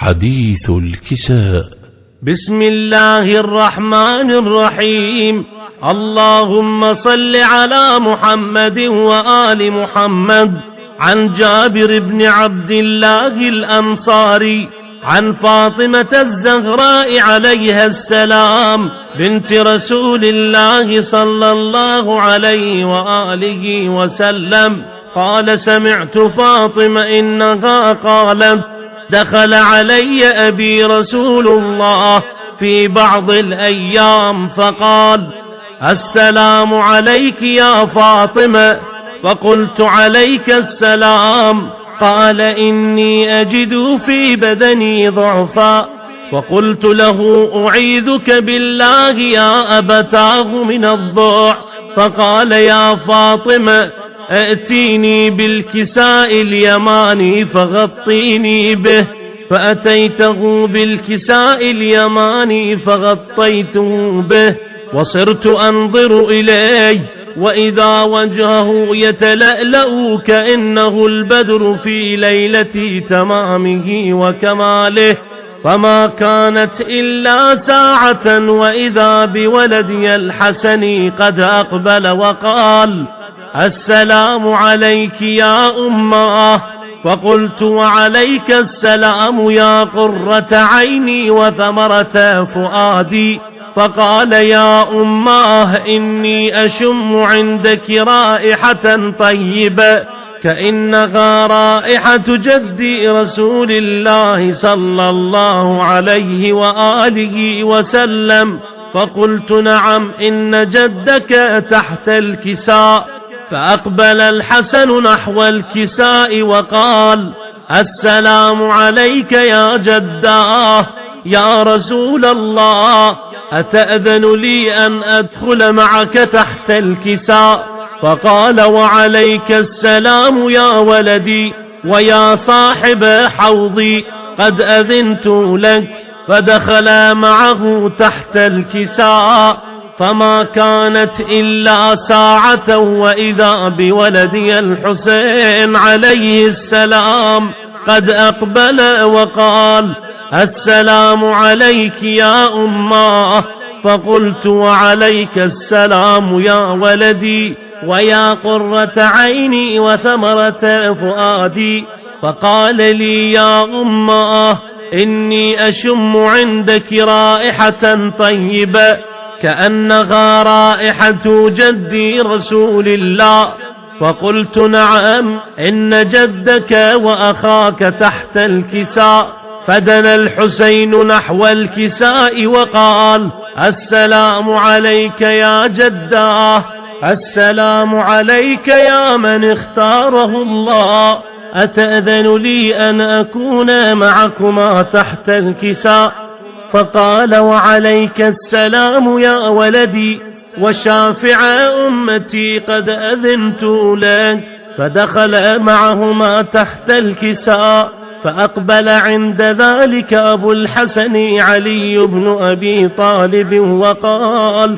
حديث الكساء. بسم الله الرحمن الرحيم. اللهم صل على محمد وآل محمد. عن جابر بن عبد الله الأنصاري عن فاطمة الزهراء عليها السلام بنت رسول الله صلى الله عليه وآله وسلم قال: سمعت فاطمة إنها قالت: دخل علي أبي رسول الله في بعض الأيام فقال: السلام عليك يا فاطمة. فقلت: عليك السلام. قال: إني أجد في بدني ضعفا. فقلت له: أعيذك بالله يا أبتاه من الضوع. فقال: يا فاطمة، ائتيني بالكساء اليماني فغطيني به. فأتيته بالكساء اليماني فغطيته به، وصرت أنظر إليه وإذا وجهه يتلألأ كأنه البدر في ليلة تمامه وكماله. فما كانت إلا ساعة وإذا بولدي الحسن قد أقبل وقال: السلام عليك يا أماه. فقلت: وعليك السلام يا قرة عيني وثمرة فؤادي. فقال: يا أماه، إني أشم عندك رائحة طيبة كأنها رائحة جدي رسول الله صلى الله عليه وآله وسلم. فقلت: نعم، إن جدك تحت الكساء. فأقبل الحسن نحو الكساء وقال: السلام عليك يا جداه. يا رسول الله، أتأذن لي أن أدخل معك تحت الكساء؟ فقال: وعليك السلام يا ولدي ويا صاحب حوضي، قد أذنت لك. فدخل معه تحت الكساء، فما كانت إلا ساعة وإذا بولدي الحسين عليه السلام قد أقبل وقال: السلام عليك يا أماه. فقلت: وعليك السلام يا ولدي ويا قرة عيني وثمرة فؤادي. فقال لي: يا أماه، إني أشم عندك رائحة طيبة كأنها رائحة جدي رسول الله. فقلت: نعم، إن جدك وأخاك تحت الكساء. فدنا الحسين نحو الكساء وقال: السلام عليك يا جداه. السلام عليك يا من اختاره الله. أتأذن لي أن أكون معكما تحت الكساء؟ فقال: وعليك السلام يا ولدي وشافع أمتي، قد أذنت لك. فدخل معهما تحت الكساء. فأقبل عند ذلك أبو الحسن علي بن أبي طالب وقال: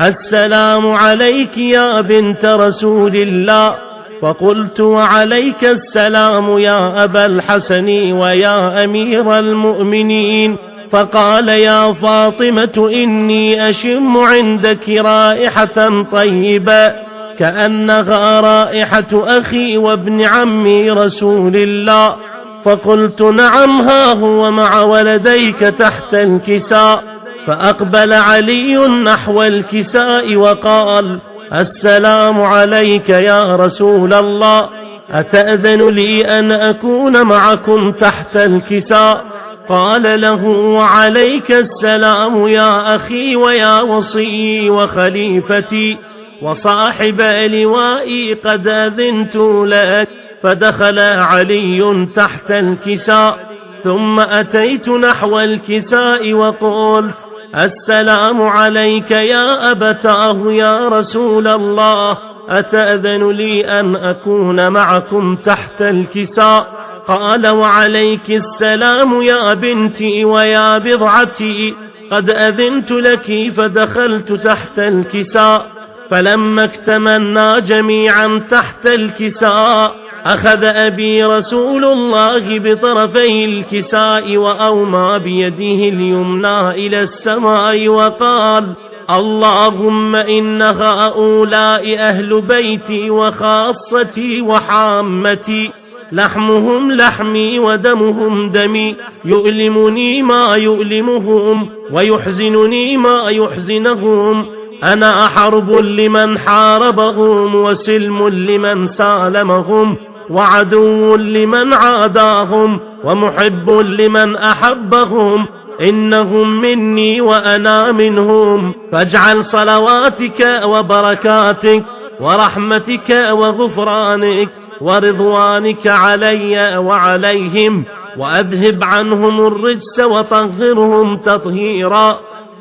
السلام عليك يا بنت رسول الله. فقلت: وعليك السلام يا أبا الحسن ويا أمير المؤمنين. فقال: يا فاطمة، إني أشم عندك رائحة طيبة كأنها رائحة أخي وابن عمي رسول الله. فقلت: نعم، ها هو مع ولديك تحت الكساء. فأقبل علي نحو الكساء وقال: السلام عليك يا رسول الله. أتأذن لي أن أكون معكم تحت الكساء؟ قال له: وعليك السلام يا أخي ويا وصي وخليفتي وصاحب لوائي، قد أذنت لك. فدخل علي تحت الكساء. ثم أتيت نحو الكساء وقلت: السلام عليك يا أبتاه يا رسول الله. أتأذن لي أن أكون معكم تحت الكساء؟ قال: وعليك السلام يا بنتي ويا بضعتي، قد أذنت لك. فدخلت تحت الكساء. فلما اكتملنا جميعا تحت الكساء أخذ أبي رسول الله بطرفي الكساء وأومى بيده اليمنى إلى السماء وقال: اللهم إن هؤلاء أهل بيتي وخاصتي وحامتي، لحمهم لحمي ودمهم دمي، يؤلمني ما يؤلمهم ويحزنني ما يحزنهم. أنا حرب لمن حاربهم وسلم لمن سالمهم وعدو لمن عاداهم ومحب لمن أحبهم. إنهم مني وأنا منهم، فاجعل صلواتك وبركاتك ورحمتك وغفرانك ورضوانك علي وعليهم، وأذهب عنهم الرجس وطهرهم تطهيرا.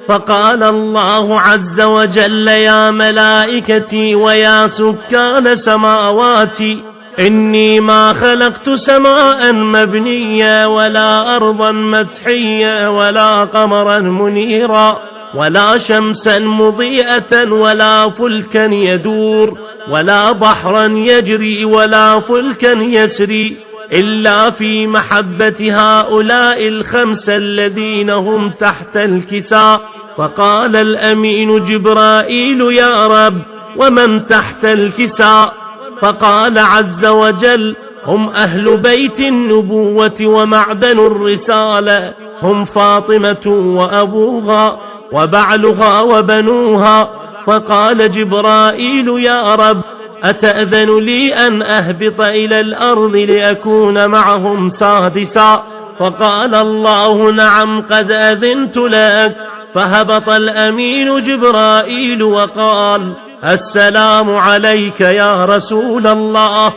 فقال الله عز وجل: يا ملائكتي ويا سكان سماواتي، إني ما خلقت سماء مبنيا ولا أرضا مدحيا ولا قمرا منيرا ولا شمسا مضيئة ولا فلكا يدور ولا بحرا يجري ولا فلكا يسري، إلا في محبة هؤلاء الخمسة الذين هم تحت الكساء. فقال الأمين جبرائيل: يا رب، ومن تحت الكساء؟ فقال عز وجل: هم أهل بيت النبوة ومعدن الرسالة، هم فاطمة وأبوها وبعلها وبنوها. فقال جبرائيل: يا رب، أتأذن لي أن أهبط إلى الأرض لأكون معهم سادسا؟ فقال الله: نعم، قد أذنت لك. فهبط الأمين جبرائيل وقال: السلام عليك يا رسول الله.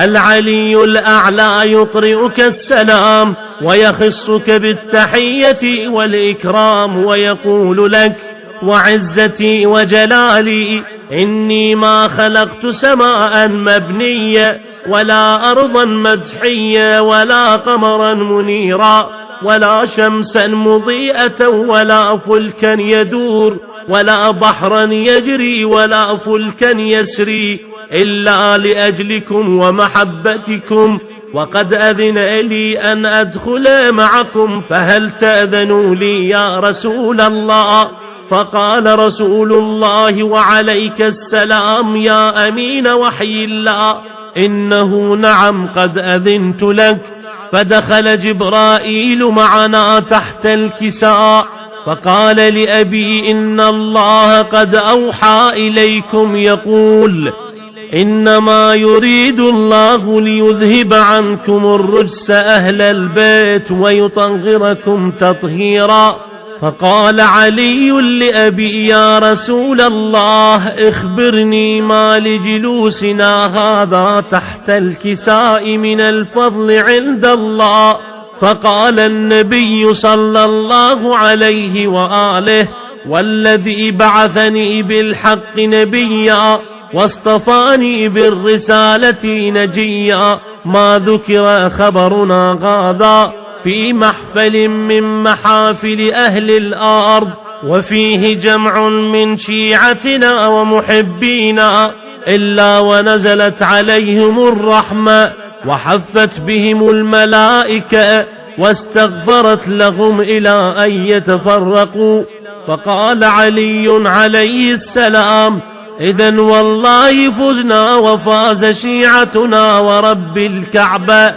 العلي الأعلى يقرئك السلام ويخصك بالتحية والإكرام ويقول لك: وعزتي وجلالي إني ما خلقت سماء مبنية ولا أرضا مدحية ولا قمرا منيرا ولا شمسا مضيئة ولا فلكا يدور ولا بحرا يجري ولا فلكا يسري، إلا لأجلكم ومحبتكم، وقد أذن لي أن أدخل معكم، فهل تأذنوا لي يا رسول الله؟ فقال رسول الله: وعليك السلام يا أمين وحي الله، إنه نعم، قد أذنت لك. فدخل جبرائيل معنا تحت الكساء، فقال لأبي: إن الله قد أوحى إليكم يقول: إنما يريد الله ليذهب عنكم الرجس أهل البيت ويطهركم تطهيرا. فقال علي لأبي: يا رسول الله، اخبرني ما لجلوسنا هذا تحت الكساء من الفضل عند الله. فقال النبي صلى الله عليه وآله: والذي بعثني بالحق نبيا واصطفاني بالرسالة نجيا، ما ذكر خبرنا هذا في محفل من محافل أهل الأرض، وفيه جمع من شيعتنا ومحبينا، إلا ونزلت عليهم الرحمة وحفت بهم الملائكة واستغفرت لهم إلى أن يتفرقوا. فقال علي عليه السلام: إذن والله فزنا وفاز شيعتنا ورب الكعبة.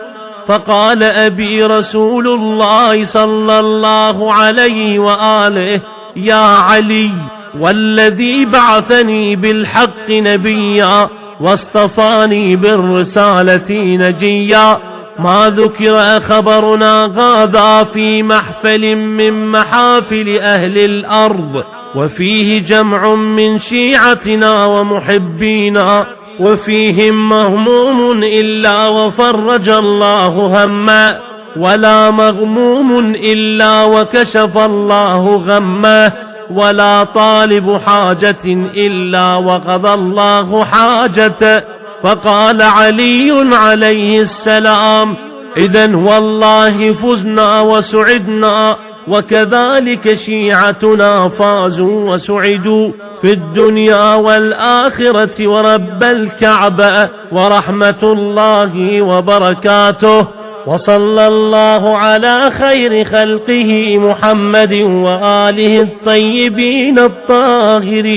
فقال أبي رسول الله صلى الله عليه وآله: يا علي، والذي بعثني بالحق نبيا واصطفاني بالرسالة نجيا، ما ذكر خبرنا هذا في محفل من محافل أهل الأرض، وفيه جمع من شيعتنا ومحبينا، وفيهم مهموم إلا وفرج الله همه، ولا مغموم إلا وكشف الله غمه، ولا طالب حاجة إلا وقضى الله حاجته. فقال علي عليه السلام: إذن والله فزنا وسعدنا وكذلك شيعتنا فازوا وسعدوا في الدنيا والآخرة ورب الكعبة ورحمة الله وبركاته. وصلى الله على خير خلقه محمد وآله الطيبين الطاهرين.